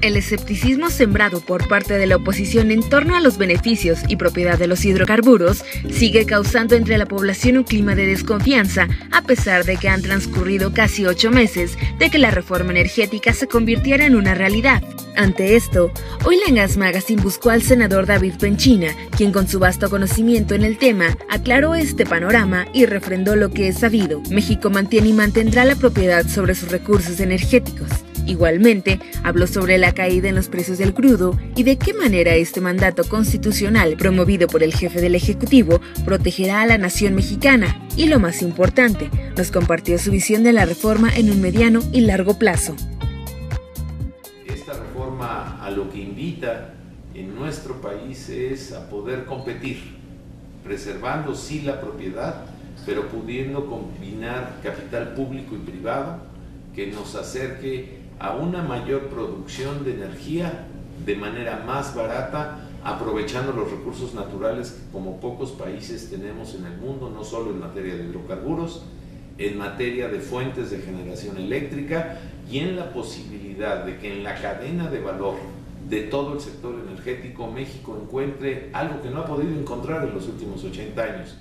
El escepticismo sembrado por parte de la oposición en torno a los beneficios y propiedad de los hidrocarburos sigue causando entre la población un clima de desconfianza, a pesar de que han transcurrido casi 8 meses de que la reforma energética se convirtiera en una realidad. Ante esto, Oil & Gas Magazine buscó al senador David Penchina, quien con su vasto conocimiento en el tema aclaró este panorama y refrendó lo que es sabido. México mantiene y mantendrá la propiedad sobre sus recursos energéticos. Igualmente, habló sobre la caída en los precios del crudo y de qué manera este mandato constitucional promovido por el jefe del Ejecutivo protegerá a la nación mexicana. Y lo más importante, nos compartió su visión de la reforma en un mediano y largo plazo. Esta reforma a lo que invita en nuestro país es a poder competir, preservando sí la propiedad, pero pudiendo combinar capital público y privado que nos acerque a una mayor producción de energía de manera más barata, aprovechando los recursos naturales que como pocos países tenemos en el mundo, no solo en materia de hidrocarburos, en materia de fuentes de generación eléctrica y en la posibilidad de que en la cadena de valor de todo el sector energético México encuentre algo que no ha podido encontrar en los últimos 80 años,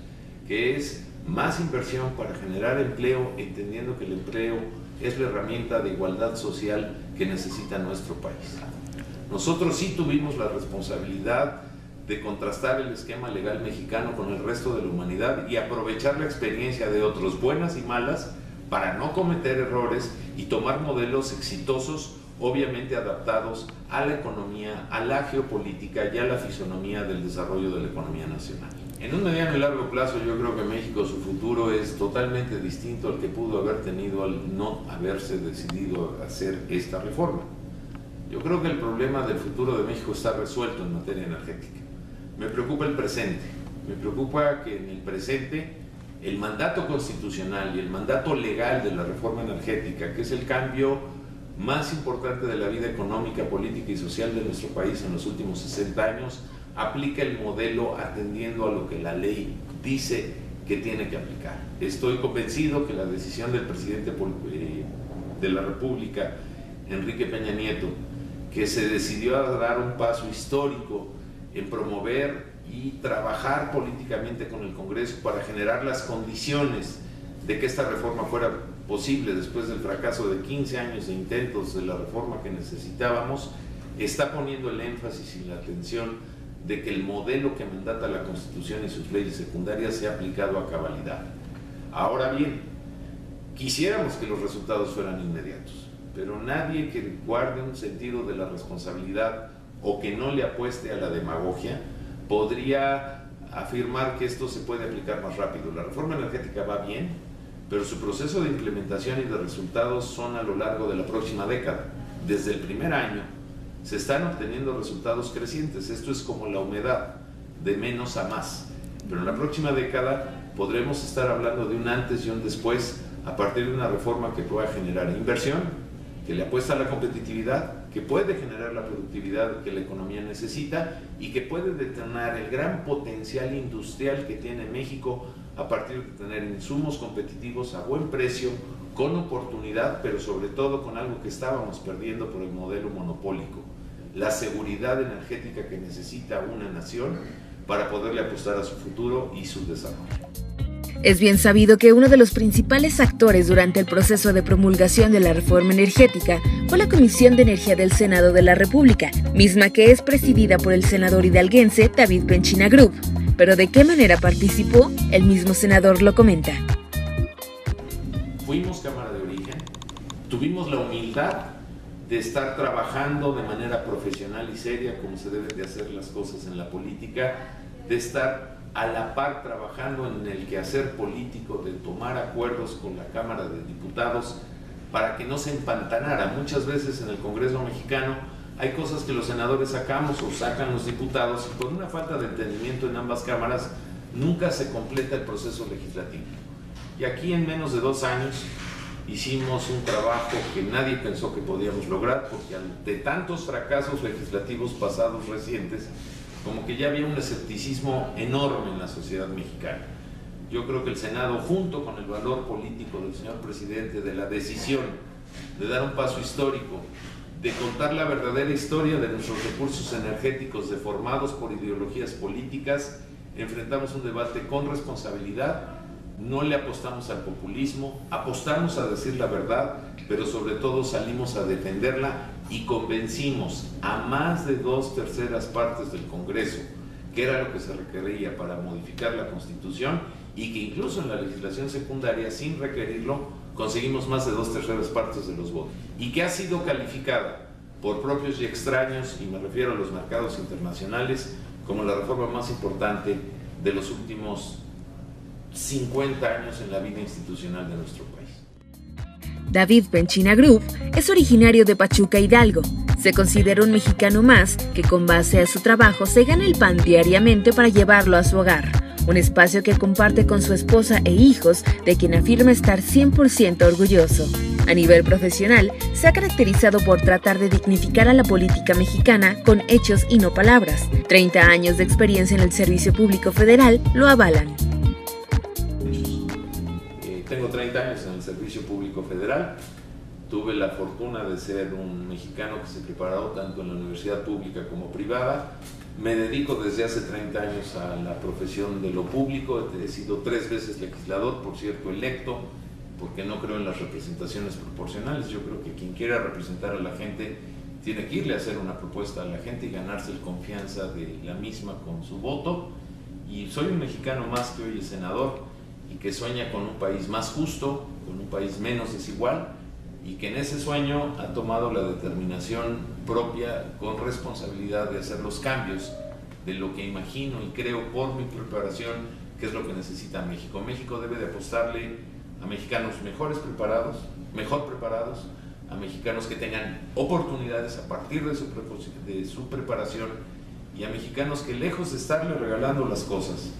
que es más inversión para generar empleo, entendiendo que el empleo es la herramienta de igualdad social que necesita nuestro país. Nosotros sí tuvimos la responsabilidad de contrastar el esquema legal mexicano con el resto de la humanidad y aprovechar la experiencia de otros, buenas y malas, para no cometer errores y tomar modelos exitosos, obviamente adaptados a la economía, a la geopolítica y a la fisonomía del desarrollo de la economía nacional. En un mediano y largo plazo yo creo que México, su futuro es totalmente distinto al que pudo haber tenido al no haberse decidido hacer esta reforma. Yo creo que el problema del futuro de México está resuelto en materia energética. Me preocupa el presente, me preocupa que en el presente el mandato constitucional y el mandato legal de la reforma energética, que es el cambio más importante de la vida económica, política y social de nuestro país en los últimos 60 años, aplica el modelo atendiendo a lo que la ley dice que tiene que aplicar. Estoy convencido que la decisión del presidente de la República, Enrique Peña Nieto, que se decidió a dar un paso histórico en promover y trabajar políticamente con el Congreso para generar las condiciones de que esta reforma fuera posible después del fracaso de 15 años de intentos de la reforma que necesitábamos, está poniendo el énfasis y la atención de que el modelo que mandata la Constitución y sus leyes secundarias sea aplicado a cabalidad. Ahora bien, quisiéramos que los resultados fueran inmediatos, pero nadie que guarde un sentido de la responsabilidad o que no le apueste a la demagogia podría afirmar que esto se puede aplicar más rápido. La reforma energética va bien, pero su proceso de implementación y de resultados son a lo largo de la próxima década. Desde el primer año se están obteniendo resultados crecientes. Esto es como la humedad, de menos a más. Pero en la próxima década podremos estar hablando de un antes y un después a partir de una reforma que pueda generar inversión, que le apuesta a la competitividad, que puede generar la productividad que la economía necesita y que puede detonar el gran potencial industrial que tiene México a partir de tener insumos competitivos a buen precio, con oportunidad, pero sobre todo con algo que estábamos perdiendo por el modelo monopólico: la seguridad energética que necesita una nación para poderle apostar a su futuro y su desarrollo. Es bien sabido que uno de los principales actores durante el proceso de promulgación de la reforma energética fue la Comisión de Energía del Senado de la República, misma que es presidida por el senador hidalguense David Penchina Group. Pero ¿de qué manera participó? El mismo senador lo comenta. Fuimos Cámara de Origen, tuvimos la humildad de estar trabajando de manera profesional y seria, como se deben de hacer las cosas en la política, de estar a la par trabajando en el quehacer político, de tomar acuerdos con la Cámara de Diputados para que no se empantanara. Muchas veces en el Congreso mexicano hay cosas que los senadores sacamos o sacan los diputados y por una falta de entendimiento en ambas cámaras nunca se completa el proceso legislativo. Y aquí en menos de 2 años hicimos un trabajo que nadie pensó que podíamos lograr, porque ante tantos fracasos legislativos pasados recientes, como que ya había un escepticismo enorme en la sociedad mexicana. Yo creo que el Senado, junto con el valor político del señor presidente, de la decisión de dar un paso histórico, de contar la verdadera historia de nuestros recursos energéticos deformados por ideologías políticas. Enfrentamos un debate con responsabilidad, no le apostamos al populismo, apostamos a decir la verdad, pero sobre todo salimos a defenderla y convencimos a más de 2/3 partes del Congreso, que era lo que se requería para modificar la Constitución, y que incluso en la legislación secundaria, sin requerirlo, conseguimos más de 2/3 partes de los votos, y que ha sido calificada por propios y extraños, y me refiero a los mercados internacionales, como la reforma más importante de los últimos 50 años en la vida institucional de nuestro país. David Penchina Group es originario de Pachuca, Hidalgo. Se considera un mexicano más que con base a su trabajo se gana el pan diariamente para llevarlo a su hogar, un espacio que comparte con su esposa e hijos, de quien afirma estar 100% orgulloso. A nivel profesional, se ha caracterizado por tratar de dignificar a la política mexicana con hechos y no palabras. 30 años de experiencia en el Servicio Público Federal lo avalan. Tengo 30 años en el Servicio Público Federal. Tuve la fortuna de ser un mexicano que se preparó tanto en la universidad pública como privada. Me dedico desde hace 30 años a la profesión de lo público. He sido 3 veces legislador, por cierto, electo, porque no creo en las representaciones proporcionales. Yo creo que quien quiera representar a la gente tiene que irle a hacer una propuesta a la gente y ganarse la confianza de la misma con su voto. Y soy un mexicano más que hoy es senador y que sueña con un país más justo, con un país menos desigual, y que en ese sueño ha tomado la determinación propia, con responsabilidad, de hacer los cambios de lo que imagino y creo por mi preparación que es lo que necesita México. México debe de apostarle a mexicanos mejor preparados, a mexicanos que tengan oportunidades a partir de su preparación, y a mexicanos que, lejos de estarle regalando las cosas,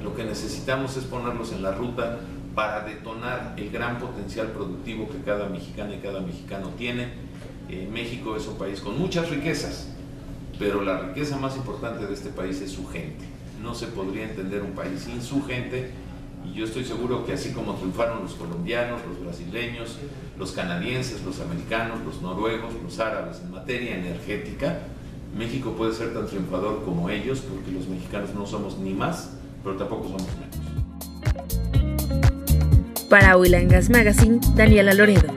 lo que necesitamos es ponerlos en la ruta para detonar el gran potencial productivo que cada mexicana y cada mexicano tiene. México es un país con muchas riquezas, pero la riqueza más importante de este país es su gente. No se podría entender un país sin su gente, y yo estoy seguro que así como triunfaron los colombianos, los brasileños, los canadienses, los americanos, los noruegos, los árabes en materia energética, México puede ser tan triunfador como ellos, porque los mexicanos no somos ni más, pero tampoco somos menos. Para Oil & Gas Magazine, Daniela Loredo.